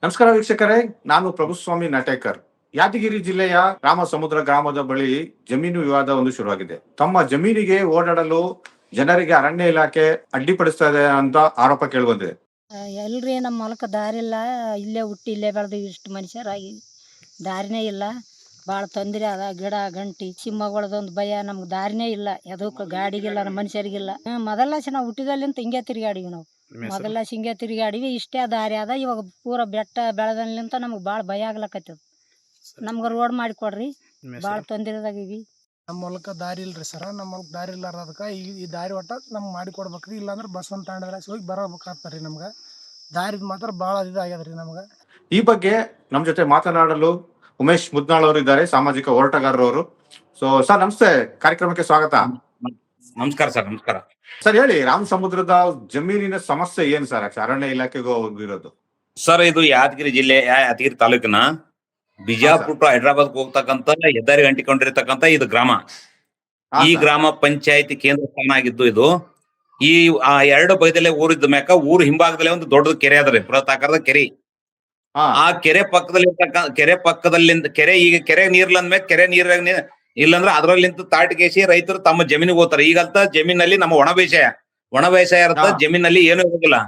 ನಮಸ್ಕಾರ ವೀಕ್ಷಕರೇ, ನಾನು ಪ್ರಭುಸ್ವಾಮಿ ನಾಟೇಕರ್. ಯಾದಗಿರಿ ಜಿಲ್ಲೆಯ ರಾಮಸಮುದ್ರ ಗ್ರಾಮದ ಬಳಿ ಜಮೀನು ವಿವಾದ ಒಂದು ಶುರುವಾಗಿದೆ. ತಮ್ಮ ಜಮೀನಿಗೆ ಓಡಾಡಲು ಜನರಿಗೆ ಅರಣ್ಯ ಇಲಾಖೆ ಅಡ್ಡಿಪಡಿಸ್ತಾ ಇದೆ ಅಂತ ಆರೋಪ ಕೇಳಿಬಂದಿದೆ. ಎಲ್ರಿ ನಮ್ಮ ಹೊಲಕ್ಕೆ ದಾರಿ ಇಲ್ಲ. ಇಲ್ಲೇ ಹುಟ್ಟಿ ಇಲ್ಲೇ ಬೆಳೆದು ಇಷ್ಟು ಮನುಷ್ಯರಾಗಿ ದಾರಿನೇ ಇಲ್ಲ. ಭಾಳ ತೊಂದರೆ ಅದ. ಗಿಡ ಗಂಟಿ ಸಿಂಹಗಳದೊಂದು ಭಯ. ನಮ್ಗೆ ದಾರಿನೇ ಇಲ್ಲ, ಎದಕ್ಕೆ ಗಾಡಿಗಿಲ್ಲ, ನಮ್ಮ ಮನುಷ್ಯರಿಗಿಲ್ಲ. ಮೊದಲ ನಾವು ಹುಟ್ಟಿದಲ್ಲಿಂತ ಹಿಂಗೆ ತಿರುಗಾಡಿವಿ. ನಾವು ಮೊದಲ ಹಿಂಗೆ ತಿರುಗಾಡಿವಿ. ಇಷ್ಟೇ ದಾರಿ ಅದ. ಇವಾಗ ಪೂರ ಬೆಟ್ಟ ಬೆಳೆದಲ್ಲಿಂತ ನಮ್ಗೆ ಭಾಳ ಭಯ ಆಗ್ಲಕತ್ತದ. ನಮ್ಗೆ ರೋಡ್ ಮಾಡಿಕೊಡ್ರಿ, ಭಾಳ ತೊಂದರೆದಾಗಿವಿ. ನಮ್ಮ ಹೊಲಕ್ಕೆ ದಾರಿ ಇಲ್ರಿ ಸರ. ನಮ್ಮ ಹೊಲಕ್ಕೆ ದಾರಿ ಇಲ್ಲಾರದಕ್ಕೆ ಈ ದಾರಿ ಒಟ್ಟ ನಮ್ಗೆ ಮಾಡಿ ಕೊಡ್ಬೇಕ್ರಿ. ಇಲ್ಲಾಂದ್ರೆ ಬಸವನ ತಾಂಡದ್ರಾಗ ಹೋಗಿ ಬರಬೇಕಾಗ್ತಾರೆ. ನಮ್ಗೆ ದಾರಿದ ಮಾತ್ರ ಭಾಳ ಇದಾಗ್ಯದ್ರಿ ನಮ್ಗೆ. ಈ ಬಗ್ಗೆ ನಮ್ಮ ಜೊತೆ ಮಾತನಾಡಲು ಉಮೇಶ್ ಮುದ್ನಾಳ್ ಅವರು ಇದ್ದಾರೆ, ಸಾಮಾಜಿಕ ಹೋರಾಟಗಾರರವರು. ಸರ್ ನಮಸ್ತೆ, ಕಾರ್ಯಕ್ರಮಕ್ಕೆ ಸ್ವಾಗತ. ನಮಸ್ಕಾರ ಸರ್. ನಮಸ್ಕಾರ ಸರ್, ಹೇಳಿ, ರಾಮಸಮುದ್ರದ ಜಮೀನಿನ ಸಮಸ್ಯೆ ಏನು ಸರ್? ಅರಣ್ಯ ಇಲಾಖೆಗೂ ಇರೋದು ಸರ್, ಇದು ಯಾದಗಿರಿ ಜಿಲ್ಲೆ ಯಾದಗಿರಿ ತಾಲೂಕಿನ ಬಿಜಾಪುರ ಟು ಹೈದರಾಬಾದ್ ಹೋಗ್ತಕ್ಕಂತ ಹೆದ್ದಾರಿ ಅಂಟಿಕೊಂಡಿರ್ತಕ್ಕಂತ ಇದು ಗ್ರಾಮ. ಈ ಗ್ರಾಮ ಪಂಚಾಯತಿ ಕೇಂದ್ರ ಸ್ಥಾನ ಆಗಿದ್ದು ಇದು. ಈ ಎರಡು ಬೈದಲ್ಲೇ ಊರಿದ್ದ ಮ್ಯಾಕ ಊರು ಹಿಂಭಾಗದಲ್ಲೇ ಒಂದು ದೊಡ್ಡದು ಕೆರೆ ಅದ್ರಿ, ಬೃಹತಾಕಾರದ ಕೆರೆ. ಆ ಕೆರೆ ಪಕ್ಕದಲ್ಲಿಂದ ಕೆರೆ, ಈಗ ಕೆರೆ ನೀರ್ಲಂದ ಮ್ಯಾಗ ಕೆರೆ ನೀರಾಗ ಇಲ್ಲಂದ್ರ ಅದ್ರಲ್ಲಿಂತ ತಾಟಿಗೇಸಿ ರೈತರು ತಮ್ಮ ಜಮೀನಿಗೆ ಹೋಗ್ತಾರೆ. ಈಗಂತ ಜಮೀನಲ್ಲಿ ನಮ್ಮ ಒಣ ಬೇಸಾಯ ಇರುತ್ತೆ. ಜಮೀನಲ್ಲಿ ಏನು ಇರೋದಿಲ್ಲ.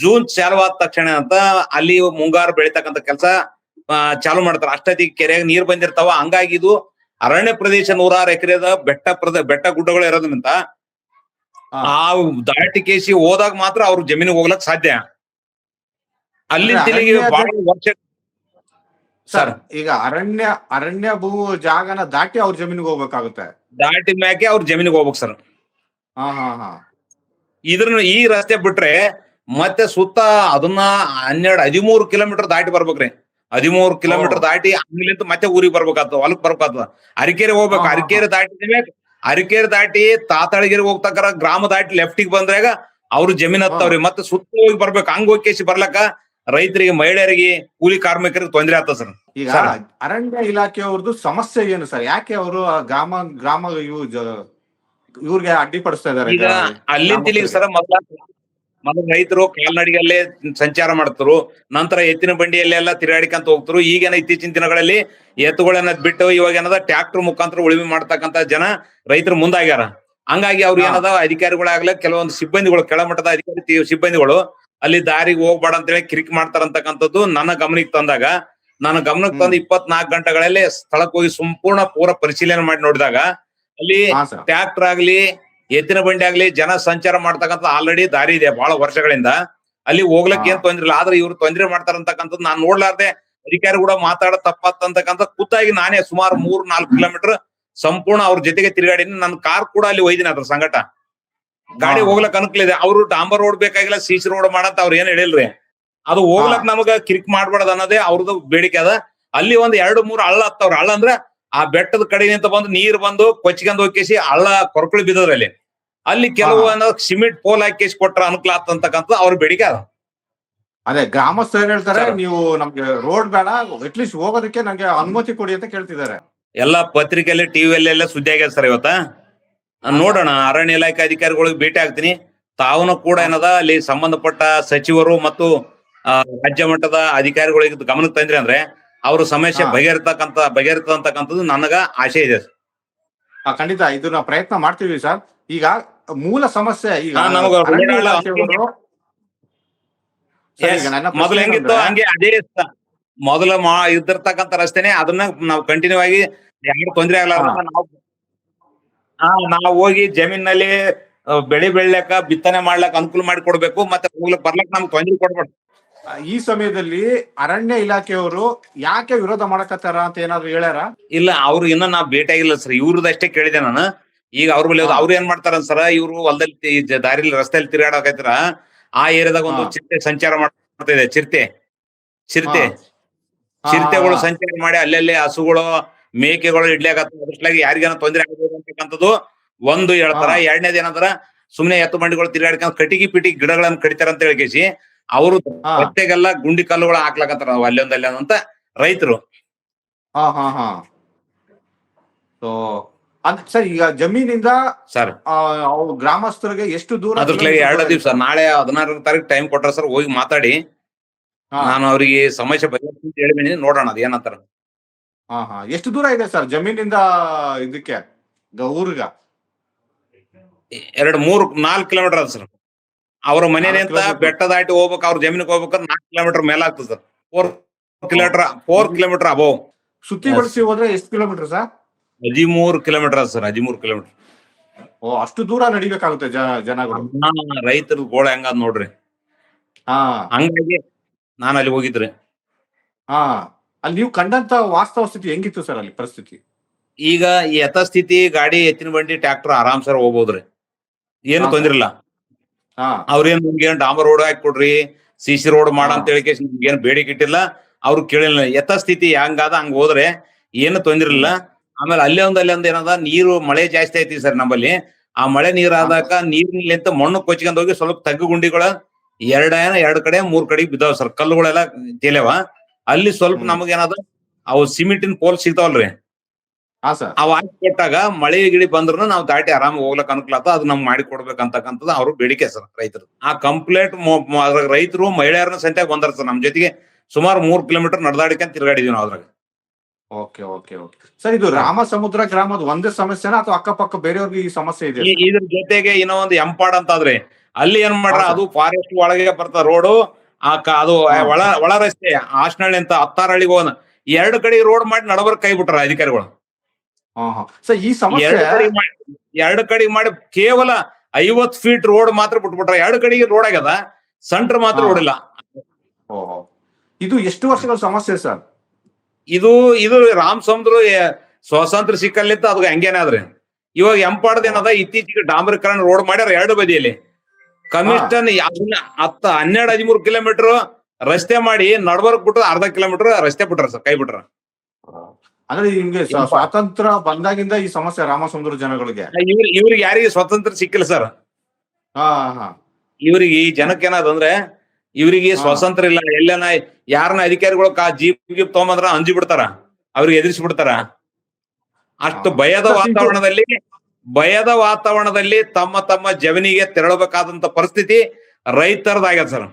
ಜೂನ್ ಚಾಲು ಆದ ತಕ್ಷಣ ಅಂತ ಅಲ್ಲಿ ಮುಂಗಾರು ಬೆಳಿತಕ್ಕಂತ ಕೆಲಸ ಚಾಲು ಮಾಡ್ತಾರ. ಅಷ್ಟೊತ್ತಿಗೆ ಕೆರೆಯಾಗ ನೀರ್ ಬಂದಿರ್ತಾವ. ಹಂಗಾಗಿ ಇದು ಅರಣ್ಯ ಪ್ರದೇಶ 106 ಎಕರೆದ ಬೆಟ್ಟ ಗುಡ್ಡಗಳು ಇರೋದ್ರಿಂದ ಆ ದಾಟಿಕೇಸಿ ಹೋದಾಗ ಮಾತ್ರ ಅವ್ರ ಜಮೀನಿಗೆ ಹೋಗ್ಲಕ್ ಸಾಧ್ಯ. ಅಲ್ಲಿ ಬಹಳ ವರ್ಷ ಸರ್, ಈಗ ಅರಣ್ಯ ಭೂ ಜಾಗನ ದಾಟಿ ಅವ್ರ ಜಮೀನಿಗೆ ಹೋಗ್ಬೇಕಾಗುತ್ತೆ. ದಾಟಿ ಮ್ಯಾಕೆ ಅವ್ರ ಜಮೀನಿಗೆ ಹೋಗ್ಬೇಕು ಸರ್. ಈ ರಸ್ತೆ ಬಿಟ್ರೆ ಮತ್ತೆ ಸುತ್ತ ಅದನ್ನ 13 ಕಿಲೋಮೀಟರ್ ದಾಟಿ ಬರ್ಬೇಕ್ರಿ. 13 ಕಿಲೋಮೀಟರ್ ದಾಟಿ ಆಮೇಲಿಂದ ಮತ್ತೆ ಊರಿಗೆ ಬರ್ಬೇಕಾಗ್ತದ, ಹೊಲಕ್ ಬರ್ಬೇಕಾಗ್ತದ. ಅರಕೇರಿ ಹೋಗ್ಬೇಕು. ಅರಕೇರಿ ದಾಟಿ ತಾತಾಳಗಿರಿ ಹೋಗ್ತಕ್ಕಾರ ಗ್ರಾಮ ದಾಟಿ ಲೆಫ್ಟಿಗೆ ಬಂದ್ರಾಗ ಅವ್ರ ಜಮೀನ್ ಹತ್ತವ್ರಿ. ಮತ್ತೆ ಸುತ್ತ ಹೋಗಿ ಬರ್ಬೇಕು. ಹಂಗ ಹೋಗಿ ಬರ್ಲಕ್ಕ ರೈತರಿಗೆ, ಮಹಿಳೆಯರಿಗೆ, ಕೂಲಿ ಕಾರ್ಮಿಕರಿಗೆ ತೊಂದರೆ ಆಗ್ತದ ಸರ್. ಈಗ ಅರಣ್ಯ ಇಲಾಖೆಯವ್ರದ್ದು ಸಮಸ್ಯೆ ಏನು ಸರ್? ಯಾಕೆ ಅವರು ಗ್ರಾಮ ಇವ್ರಿಗೆ ಅಡ್ಡಿಪಡಿಸ್ತಾ ಇದಾರೆ? ಈಗ ಅಲ್ಲಿಂದ ಸರ ಮೊದಲ ರೈತರು ಕಾಲ್ನಡಿಗೆಲ್ಲೇ ಸಂಚಾರ ಮಾಡ್ತರು. ನಂತರ ಎತ್ತಿನ ಬಂಡಿಯಲ್ಲೆಲ್ಲ ತಿರುಗಾಡಿಕಂತ ಹೋಗ್ತರು. ಈಗೇನ ಇತ್ತೀಚಿನ ದಿನಗಳಲ್ಲಿ ಎತ್ತುಗಳನ್ನ ಬಿಟ್ಟು ಇವಾಗ ಏನದ ಟ್ರ್ಯಾಕ್ಟರ್ ಮುಖಾಂತರ ಉಳುಮೆ ಮಾಡ್ತಕ್ಕಂತ ಜನ ರೈತರು ಮುಂದಾಗ್ಯಾರ. ಹಂಗಾಗಿ ಅವ್ರು ಏನದ ಅಧಿಕಾರಿಗಳಾಗ್ಲ ಕೆಲವೊಂದು ಸಿಬ್ಬಂದಿಗಳು, ಕೆಳಮಟ್ಟದ ಅಧಿಕಾರಿ ಸಿಬ್ಬಂದಿಗಳು ಅಲ್ಲಿ ದಾರಿಗೆ ಹೋಗ್ಬೇಡ ಅಂತೇಳಿ ಕಿರಿಕ್ ಮಾಡ್ತಾರಂತಕ್ಕಂಥದ್ದು ನನ್ನ ಗಮನಕ್ಕೆ ತಂದಾಗ, ನನ್ನ ಗಮನಕ್ಕೆ ತಂದು 24 ಗಂಟೆಗಳಲ್ಲಿ ಸ್ಥಳಕ್ಕೆ ಹೋಗಿ ಪೂರ ಪರಿಶೀಲನೆ ಮಾಡಿ ನೋಡಿದಾಗ ಅಲ್ಲಿ ಟ್ರ್ಯಾಕ್ಟರ್ ಆಗ್ಲಿ ಎತ್ತಿನ ಬಂಡಿ ಆಗ್ಲಿ ಜನ ಸಂಚಾರ ಮಾಡ್ತಕ್ಕಂಥ ಆಲ್ರೆಡಿ ದಾರಿ ಇದೆ ಬಹಳ ವರ್ಷಗಳಿಂದ. ಅಲ್ಲಿ ಹೋಗ್ಲಕ್ ಏನ್ ತೊಂದ್ರೆ ಇಲ್ಲ. ಆದ್ರೆ ಇವ್ರು ತೊಂದ್ರೆ ಮಾಡ್ತಾರಂತಕ್ಕಂಥದ್ದು ನಾನ್ ನೋಡ್ಲಾರ್ದೆ ಅಧಿಕಾರಿ ಕೂಡ ಮಾತಾಡ ತಪ್ಪತ್ತಂತಕ್ಕಂಥ ಖುದ್ದಾಗಿ ನಾನೇ ಸುಮಾರು 3-4 ಕಿಲೋಮೀಟರ್ ಸಂಪೂರ್ಣ ಅವ್ರ ಜೊತೆಗೆ ತಿರುಗಾಡಿನಿ. ನನ್ನ ಕಾರ್ ಕೂಡ ಅಲ್ಲಿ ಒಯ್ದಿನ ಅದ್ರ ಸಂಗಟ. ಗಾಡಿ ಹೋಗ್ಲಕ್ ಅನುಕೂಲ ಇದೆ. ಅವ್ರು ಡಾಂಬರ್ ರೋಡ್ ಬೇಕಾಗಿಲ್ಲ, ಸಿಸಿ ರೋಡ್ ಮಾಡಂತ ಅವ್ರ ಏನ್ ಹೇಳಿಲ್ರಿ. ಅದು ಹೋಗ್ಲಕ್ ನಮಗ ಕಿರಿಕ್ ಮಾಡ್ಬಾರ್ದು ಅನ್ನೋದೇ ಅವ್ರದ್ದು ಬೇಡಿಕೆ ಅದ. ಅಲ್ಲಿ ಒಂದ್ 2-3 ಹಳ್ಳ ಹತ್ತವ್ರ. ಹಳ್ಳ ಅಂದ್ರೆ ಆ ಬೆಟ್ಟದ ಕಡೆ ನಿಂತ ಬಂದು ನೀರ್ ಬಂದು ಕೊಚ್ಕೊಂಡ್ ಹೋಗಿಸಿ ಹಳ್ಳ ಕೊರಕಳಿ ಬಿದ್ದದ್ರಲ್ಲಿ. ಅಲ್ಲಿ ಕೆಲವು ಸಿಮೆಂಟ್ ಪೋಲ್ ಹಾಕಿ ಕೊಟ್ರ ಅನುಕೂಲ ಆಗ್ತಕ್ಕಂಥ ಅವ್ರ ಬೇಡಿಕೆ ಅದ. ಅದೇ ಗ್ರಾಮಸ್ಥರು ಏನ್ ಹೇಳ್ತಾರೆ, ನೀವು ನಮ್ಗೆ ರೋಡ್ ಬೇಡ, ಅಟ್ಲೀಸ್ಟ್ ಹೋಗೋದಕ್ಕೆ ನಂಗೆ ಅನುಮತಿ ಕೊಡಿ ಅಂತ ಕೇಳ್ತಿದ್ದಾರೆ. ಎಲ್ಲಾ ಪತ್ರಿಕೆಯಲ್ಲಿ, ಟಿವಿಯಲ್ಲಿ ಎಲ್ಲ ಸುದ್ದಿ ಆಗ್ಯದ ಸರ್ ಇವತ್ತ. ನೋಡೋಣ, ಅರಣ್ಯ ಇಲಾಖೆ ಅಧಿಕಾರಿಗಳಿಗೆ ಭೇಟಿ ಆಗ್ತೀನಿ. ತಾವನು ಕೂಡ ಏನದ ಅಲ್ಲಿ ಸಂಬಂಧಪಟ್ಟ ಸಚಿವರು ಮತ್ತು ರಾಜ್ಯ ಮಟ್ಟದ ಅಧಿಕಾರಿಗಳಿಗೆ ಗಮನಕ್ಕೆ ತಂದ್ರಿ ಅಂದ್ರೆ ಅವ್ರ ಸಮಸ್ಯೆ ಬಗೆಹರಿತಕ್ಕಂಥದ್ದು ನನಗ ಆಶೆ ಇದೆ. ಖಂಡಿತ ಇದನ್ನ ಪ್ರಯತ್ನ ಮಾಡ್ತೀವಿ ಸರ್. ಈಗ ಮೂಲ ಸಮಸ್ಯೆ ಈಗ ಮೊದಲು ಹೆಂಗಿತ್ತು ಹಂಗೆ ಅದೇ ಮೊದಲ ಇದ್ದಿರ್ತಕ್ಕಂಥ ರಸ್ತೆನೆ ಅದನ್ನ ನಾವು ಕಂಟಿನ್ಯೂ ಆಗಿ ಯಾರು ತೊಂದ್ರೆ ಆಗ್ಲಾರ್ದ ನಾವು ಹೋಗಿ ಜಮೀನಲ್ಲಿ ಬೆಳೆ ಬೆಳ್ಲಕ್ಕ, ಬಿತ್ತನೆ ಮಾಡ್ಲಕ್ ಅನುಕೂಲ ಮಾಡಿ ಕೊಡ್ಬೇಕು. ಮತ್ತೆ ಹೋಗ್ಲಕ್ ಬರ್ಲಕ್ ನಮ್ಗೆ ತೊಂದ್ರೆ ಕೊಡ್ಬಾರ್ದು. ಈ ಸಮಯದಲ್ಲಿ ಅರಣ್ಯ ಇಲಾಖೆಯವರು ಯಾಕೆ ವಿರೋಧ ಮಾಡಕತ್ತಾರ ಅಂತ ಏನಾದ್ರು ಹೇಳ್ಯಾರ? ಇಲ್ಲ, ಅವ್ರು ಇನ್ನ ನಾವ್ ಭೇಟಿ ಆಗಿಲ್ಲ ಸರ್. ಇವ್ರದಷ್ಟೇ ಕೇಳಿದೆ ನಾನು. ಈಗ ಅವ್ರ ಬಳಿ ಅವ್ರು ಏನ್ ಮಾಡ್ತಾರ ಸರ, ಇವ್ರು ಹೊಲದಲ್ಲಿ ದಾರಿಲಿ ರಸ್ತೆಯಲ್ಲಿ ತಿರುಗಾಡಕೈತ್ರ ಆ ಏರಿಯಾದಾಗ ಒಂದು ಚಿರತೆ ಸಂಚಾರ ಮಾಡ್ತಾ ಇದೆ. ಚಿರತೆಗಳು ಸಂಚಾರ ಮಾಡಿ ಅಲ್ಲಲ್ಲಿ ಹಸುಗಳು, ಮೇಕೆಗಳು ಇಡ್ಲಿಆಗತ್ತ. ಅದ್ರಲಾಗಿ ಯಾರಿಗೇನ ತೊಂದರೆ ಆಗ್ಬೋದು ಅಂತಕ್ಕಂಥದ್ದು ಒಂದು ಹೇಳ್ತಾರ. ಎರಡನೇದು ಏನಂದ್ರ ಸುಮ್ನೆ ಎತ್ತು ಬಂಡಿಗಳು ತಿರುಗಾಡ್ಕೊಂಡ್ ಕಟಿಗಿ ಪಿಟಿಗಿ ಗಿಡಗಳನ್ನ ಕಡಿತಾರ ಅಂತ ಹೇಳಿಕೇಸಿ ಅವರು ರಸ್ತೆಗೆಲ್ಲ ಗುಂಡಿ ಕಲ್ಲುಗಳು ಹಾಕ್ಲಕತ್ತಾರ ಅಲ್ಲೊಂದಲ್ಲಿ ಅಂತ ರೈತರು. ಸರ್, ಈಗ ಜಮೀನಿಂದ ಸರ್ ಗ್ರಾಮಸ್ಥರಿಗೆ ಎಷ್ಟು ದೂರ? ಅದ್ರ 2 ದಿವಸ, ನಾಳೆ 16ನೇ ತಾರೀಕು ಟೈಮ್ ಕೊಟ್ರ ಸರ್. ಹೋಗಿ ಮಾತಾಡಿ ಹಾ ನಾನು ಅವ್ರಿಗೆ ಸಮಸ್ಯೆ ಬಗೆಹರಿಸಿ ಅಂತ ಹೇಳಿದೀನಿ, ನೋಡೋಣ ಅದ್ ಏನಂತಾರ. ಹಾ ಹಾ ಎಷ್ಟು ದೂರ ಇದೆ ಸರ್ ಜಮೀನಿಂದ ಇದಕ್ಕೆ ಊರ್ಗ? 4 ಕಿಲೋಮೀಟರ್ ಅದ ಸರ್. ಅವ್ರ 4 ಮನೆಯಿಂದ ಕಿಲೋಮೀಟರ್. ಬೆಟ್ಟ ದಾಟಿ ಹೋಗ್ಬೇಕು, ಅವ್ರ ಜಮೀನಿಗೆ ಹೋಗ್ಬೇಕಾದ್ರೆ 4 ಕಿಲೋಮೀಟರ್ ಮೇಲೆ ಆಗ್ತದೆ ಸರ್. 4 kilometre above. ಸುತ್ತಿ ಬಳಸಿ ಹೋದ್ರೆ ಎಷ್ಟು ಕಿಲೋಮೀಟರ್ ಸರ್? 13 ಕಿಲೋಮೀಟರ್ ಅದ ಸರ್, 13 ಕಿಲೋಮೀಟರ್. ಓ ಅಷ್ಟು ದೂರ ನಡಿಬೇಕಾಗುತ್ತೆ ಜನಗಳು. ರೈತರ ಗೋಳ ಹೆಂಗದ್ ನೋಡ್ರಿ. ಹಾ ಹಂಗಾಗಿ ನಾನು ಅಲ್ಲಿ ಹೋಗಿದ್ರಿ. ಹಾ ಅಲ್ಲಿ ನೀವು ಕಂಡಂತ ವಾಸ್ತವ ಸ್ಥಿತಿ ಹೆಂಗಿತ್ತು ಸರ್ ಅಲ್ಲಿ ಪರಿಸ್ಥಿತಿ? ಈಗ ಈ ಯಥಾಸ್ಥಿತಿ ಗಾಡಿ, ಎತ್ತಿನ ಬಂಡಿ, ಟ್ರ್ಯಾಕ್ಟರ್ ಆರಾಮ್ ಸರ್ ಹೋಗ್ಬೋದ್ರಿ, ಏನು ಹಾ, ತೊಂದ್ರೆ ಇಲ್ಲ. ಹಾ ಅವ್ರೇನ್ ನಿಮ್ಗೇನ್ ಡಾಂಬರ್ ರೋಡ್ ಹಾಕಿ ಕೊಡ್ರಿ, ಸಿಸಿ ರೋಡ್ ಮಾಡ ಅಂತ ಹೇಳಿ ನಿಮ್ಗೇನ್ ಬೇಡಿಕೆ ಇಟ್ಟಿಲ್ಲ, ಅವ್ರು ಕೇಳಿಲ್ಲ. ಯಥಾಸ್ಥಿತಿ ಹೆಂಗಾದ ಹಂಗ ಹೋದ್ರೆ ಏನು ತೊಂದ್ರೆ ಇಲ್ಲ. ಆಮೇಲೆ ಅಲ್ಲಿ ಒಂದ್ ಏನದ, ನೀರು ಮಳೆ ಜಾಸ್ತಿ ಐತಿ ಸರ್ ನಮ್ಮಲ್ಲಿ. ಆ ಮಳೆ ನೀರ್ ಆದಾಗ ನೀರಿನಿಂದ ಮಣ್ಣು ಕೊಚ್ಕೊಂಡ್ ಹೋಗಿ ಸ್ವಲ್ಪ ತಗ್ಗು ಗುಂಡಿಗಳ ಎರಡು ಕಡೆ 3 ಕಡೆ ಬಿದ್ದಾವ ಸರ್, ಕಲ್ಲುಗಳೆಲ್ಲ ತೇಲೆವ. ಅಲ್ಲಿ ಸ್ವಲ್ಪ ನಮಗೇನದ, ಅವು ಸಿಮೆಂಟಿನ ಪೋಲ್ ಸಿಗ್ತಾವಲ್ರಿ, ಹಾ ಸರ್. ಅವ್ ಹಾಕಿ ಕೊಟ್ಟಾಗ ಮಳೆ ಗಿಳಿ ಬಂದ್ರು ನಾವು ದಾಟಿ ಆರಾಮ್ ಹೋಗ್ಲಕ್ ಅನುಕೂಲ ಆತ. ಅದು ನಮ್ಗೆ ಮಾಡಿ ಕೊಡ್ಬೇಕಂತಕ್ಕಂಥದ್ದು ಅವ್ರು ಬೇಡಿಕೆ ಸರ್ ರೈತರು. ಆ ಕಂಪ್ಲೇಂಟ್ ರೈತರು ಮಹಿಳೆಯರನ್ನ ಸಂತ್ಯಾಗ ಬಂದಾರ ಸರ್ ನಮ್ ಜೊತೆಗೆ. ಸುಮಾರು 3 ಕಿಲೋಮೀಟರ್ ನಡೆದಾಡಿಕೊಂಡ್ ತಿರ್ಗಾಡಿದೀವಿ ನಾವು ಅದ್ರಾಗ. Okay okay okay sir. ಇದು ರಾಮಸಮುದ್ರ ಗ್ರಾಮದ ಒಂದೇ ಸಮಸ್ಯೆನಾ ಅಥವಾ ಅಕ್ಕಪಕ್ಕ ಬೇರೆಯವ್ರಿಗೆ ಈ ಸಮಸ್ಯೆ ಇದೆ? ಇದ್ರ ಜೊತೆಗೆ ಇನ್ನೂ ಒಂದು ಎಂಪಾಡ್ ಅಂತ ಆದ್ರೆ, ಅಲ್ಲಿ ಏನ್ ಮಾಡ್ರ, ಹಾ, ಅದು ಫಾರೆಸ್ಟ್ ಒಳಗೆ ಬರ್ತಾರ ರೋಡು. ಅದು ಒಳ ರಸ್ತೆ ಹಾಸನಹಳ್ಳಿ ಅಂತ ಹತ್ತಾರಹಳ್ಳಿಗೆ ಹೋಗೋಣ, 2 ಕಡೆ ರೋಡ್ ಮಾಡಿ ನಡಬರ್ಕ್ ಕೈ ಬಿಟ್ರ ಅಧಿಕಾರಿಗಳು. ಸರ್ ಈ ಸಮಸ್ಯೆ 2 ಕಡೆ ಮಾಡಿ ಕೇವಲ 50 ಫೀಟ್ ರೋಡ್ ಮಾತ್ರ ಬಿಟ್ಬಿಟ್ರ. 2 ಕಡೆಗೆ ರೋಡ್ ಆಗ್ಯದ, ಸೆಂಟರ್ ಮಾತ್ರ ರೋಡ್ ಇಲ್ಲ. ಓಹೋ, ಇದು ಎಷ್ಟು ವರ್ಷಗಳ ಸಮಸ್ಯೆ ಸರ್? ಇದು ರಾಮಸಮುದ್ರ ಸ್ವಾತಂತ್ರ್ಯ ಸಿಕ್ಕಲ್ಲಿಂತ ಅದು ಹಂಗೇನೆ ಆದ್ರೆ. ಇವಾಗ ಎಂಪಾಡದ ಏನದ, ಇತ್ತೀಚೆಗೆ ಡಾಂಬರೀಕರಣ ರೋಡ್ ಮಾಡ್ಯಾರ 2 ಬದಿಯಲ್ಲಿ. ಕಮಿಷನ್ 12-13 ಕಿಲೋಮೀಟರ್ ರಸ್ತೆ ಮಾಡಿ ನಡ್ಬರ್ಕ್ ಬಿಟ್ರು, ಅರ್ಧ ಕಿಲೋಮೀಟರ್ ರಸ್ತೆ ಬಿಟ್ರ ಸರ್, ಕೈ ಬಿಟ್ರ. ಅಂದ್ರೆ ನಿಮ್ಗೆ ಸ್ವಾತಂತ್ರ್ಯ ಬಂದಾಗಿಂದ ಈ ಸಮಸ್ಯೆ ರಾಮಸಮುದ್ರ ಜನಗಳಿಗೆ? ಇವ್ರಿಗೆ ಯಾರಿಗೆ ಸ್ವಾತಂತ್ರ್ಯ ಸಿಕ್ಕಿಲ್ಲ ಸರ್. ಹಾ ಹಾ ಇವ್ರಿಗೆ ಈ ಜನಕ್ಕೆ ಏನಾದಂದ್ರೆ, ಇವ್ರಿಗೆ ಸ್ವಾತಂತ್ರ್ಯ ಇಲ್ಲ. ಎಲ್ಲನ ಯಾರನ್ನ ಅಧಿಕಾರಿಗಳು ಜೀಪ್ ತಗೊಂಬಂದ್ರ ಅಂಜಿ ಬಿಡ್ತಾರ, ಅವ್ರಿಗೆ ಎದುರಿಸಿ ಬಿಡ್ತಾರ. ಅಷ್ಟು ಭಯದ ವಾತಾವರಣದಲ್ಲಿ ತಮ್ಮ ಜಮೀನಿಗೆ ತೆರಳಬೇಕಾದಂತ ಪರಿಸ್ಥಿತಿ ರೈತರದಾಗ್ಯದ ಸರ್.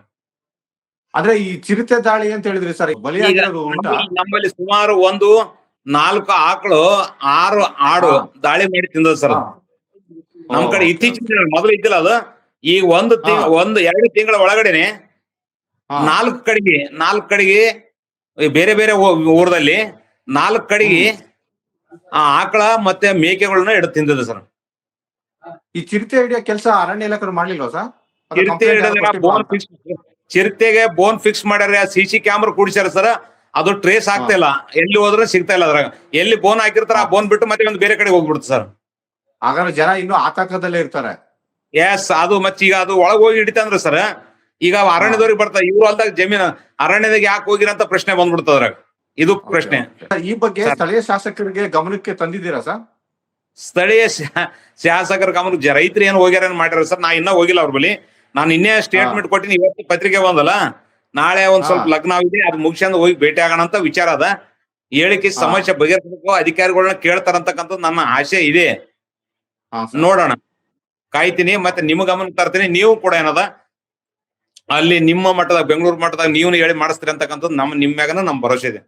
ಅಂದ್ರೆ ಈ ಚಿರತೆ ದಾಳಿ ಅಂತ ಹೇಳಿದ್ರಿ ಸರ್, ಬಲಿಯಾಗಿರೋದು ಉಂಟಾ? ನಮ್ಮಲ್ಲಿ ಸುಮಾರು 4 ಆಕಳು 6 ಆಡು ದಾಳಿ ಮಾಡಿ ತಿಂದದ ಸರ್. ನಮ್ ಕಡೆ ಇತ್ತೀಚಿನ, ಮೊದಲು ಇದ್ದಿಲ್ಲ ಅದು. ಈಗ 1-2 ತಿಂಗಳ ಒಳಗಡೆನೆ 4 ಕಡೆಗೆ ಬೇರೆ ಬೇರೆ ಊರದಲ್ಲಿ 4 ಕಡೆಗೆ ಆ ಆಕಳ ಮತ್ತೆ ಮೇಕೆಗಳನ್ನ ಹಿಡಿದು ತಿಂದದ ಸರ್. ಈ ಚಿರತೆ ಹಿಡಿಯೋ ಕೆಲಸ ಅರಣ್ಯ ಇಲಾಖೆ ಮಾಡ್ಲಿಲ್ವಾ ಸರ್? ಚಿರತೆಗೆ ಬೋನ್ ಫಿಕ್ಸ್ ಮಾಡ್ಯಾರ, CC ಕ್ಯಾಮ್ರಾ ಕೂಡಿಸ್ಯಾರ ಸರ್. ಅದು ಟ್ರೇಸ್ ಆಗ್ತಾ ಇಲ್ಲ, ಎಲ್ಲಿ ಹೋದ್ರೆ ಸಿಗ್ತಾ ಇಲ್ಲ ಅದ್ರಾಗ. ಎಲ್ಲಿ ಬೋನ್ ಹಾಕಿರ್ತಾರ ಆ ಬೋನ್ ಬಿಟ್ಟು ಮತ್ತೆ ಒಂದು ಬೇರೆ ಕಡೆ ಹೋಗ್ಬಿಡುತ್ತೆ ಸರ್. ಹಾಗಾದ್ರೆ ಜನ ಇನ್ನೂ ಆತಂಕದಲ್ಲೇ ಇರ್ತಾರೆ. ಎಸ್, ಅದು ಮತ್ತೆ ಈಗ ಅದು ಒಳಗ್ ಹೋಗಿ ಹಿಡಿತಂದ್ರ ಸರ್, ಈಗ ಅರಣ್ಯದವ್ರಿಗೆ ಬರ್ತಾರೆ. ಇವ್ರು ಅಲ್ದಾಗ ಜಮೀನು ಅರಣ್ಯದಾಗ ಯಾಕೆ ಹೋಗಿರಂತ ಪ್ರಶ್ನೆ ಬಂದ್ಬಿಡ್ತದ ಅದ್ರಾಗ. ಇದು ಪ್ರಶ್ನೆ. ಈ ಬಗ್ಗೆ ಸ್ಥಳೀಯ ಶಾಸಕರಿಗೆ ಗಮನಕ್ಕೆ ತಂದಿದ್ದೀರಾ ಸರ್? ಸ್ಥಳೀಯ ಶಾಸಕರ ಗಮನ ರೈತರು ಏನು ಹೋಗ್ಯಾರ ಮಾಡ್ಯಾರ ಸರ್. ನಾ ಇನ್ನ ಹೋಗಿಲ್ಲ ಅವ್ರ ಬಳಿ. ನಾನು ಇನ್ನೇ ಸ್ಟೇಟ್ಮೆಂಟ್ ಕೊಟ್ಟಿನಿ. ಇವತ್ತು ಪತ್ರಿಕೆ ಬಂದಲ್ಲ, ನಾಳೆ ಒಂದ್ ಸ್ವಲ್ಪ ಲಗ್ನ ಆಗಿದೆ, ಅದು ಮುಗಿಸ್ಕೊಂಡು ಹೋಗಿ ಭೇಟಿ ಆಗೋಣ ಅಂತ ವಿಚಾರ ಅದ. ಹೇಳಿಕೆ ಸಮಸ್ಯೆ ಬಗೆಹರಿಸಬೇಕು, ಅಧಿಕಾರಿಗಳನ್ನ ಕೇಳ್ತಾರಂತಕ್ಕಂಥದ್ದು ನನ್ನ ಆಶೆ ಇದೆ. ನೋಡೋಣ, ಕಾಯ್ತೀನಿ. ಮತ್ತೆ ನಿಮ್ಮ ಗಮನಕ್ಕೆ ತರ್ತೀನಿ. ನೀವು ಕೂಡ ಏನದ ಅಲ್ಲಿ ನಿಮ್ಮ ಮಟ್ಟದಾಗ, ಬೆಂಗಳೂರು ಮಟ್ಟದಾಗ ನೀವು ಹೇಳಿ ಮಾಡಿಸ್ತೀರಿ ಅಂತಕ್ಕಂಥದ್ದು ನಿಮ್ಮ ಮ್ಯಾಗನ ನಮ್ ಭರೋಸೆ ಇದೆ.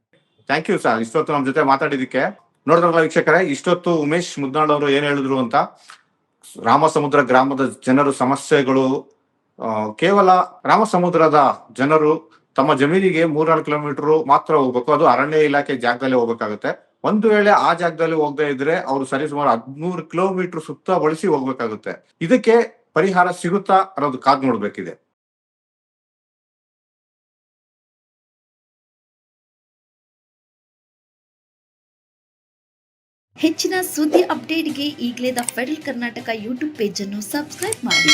ಥ್ಯಾಂಕ್ ಯು ಸರ್, ಇಷ್ಟೊತ್ತು ನಮ್ಮ ಜೊತೆ ಮಾತಾಡಿದಕ್ಕೆ. ನೋಡಿದ್ರಲ್ಲ ವೀಕ್ಷಕರೇ, ಇಷ್ಟೊತ್ತು ಉಮೇಶ್ ಮುದ್ನಾಳ್ ಅವರು ಏನ್ ಹೇಳಿದ್ರು ಅಂತ. ರಾಮಸಮುದ್ರ ಗ್ರಾಮದ ಜನರು ಸಮಸ್ಯೆಗಳು ಕೇವಲ ರಾಮಸಮುದ್ರದ ಜನರು ತಮ್ಮ ಜಮೀನಿಗೆ 3-4 ಕಿಲೋಮೀಟರ್ ಮಾತ್ರ ಹೋಗ್ಬೇಕು, ಅದು ಅರಣ್ಯ ಇಲಾಖೆ ಜಾಗದಲ್ಲಿ ಹೋಗ್ಬೇಕಾಗುತ್ತೆ. ಒಂದು ವೇಳೆ ಆ ಜಾಗದಲ್ಲಿ ಹೋಗದೆ ಇದ್ರೆ ಅವರು ಸರಿಸುಮಾರು 13 ಕಿಲೋಮೀಟರ್ ಸುತ್ತ ಬಳಸಿ ಹೋಗ್ಬೇಕಾಗುತ್ತೆ. ಇದಕ್ಕೆ ಪರಿಹಾರ ಸಿಗುತ್ತಾ ಅನ್ನೋದು ಕಾದ್ ನೋಡ್ಬೇಕಿದೆ. ಹೆಚ್ಚಿನ ಸುದ್ದಿ ಅಪ್ಡೇಟ್ಗೆ ಈಗಲೇ the federal Karnataka YouTube page ಅನ್ನು ಸಬ್ಸ್ಕ್ರೈಬ್ ಮಾಡಿ.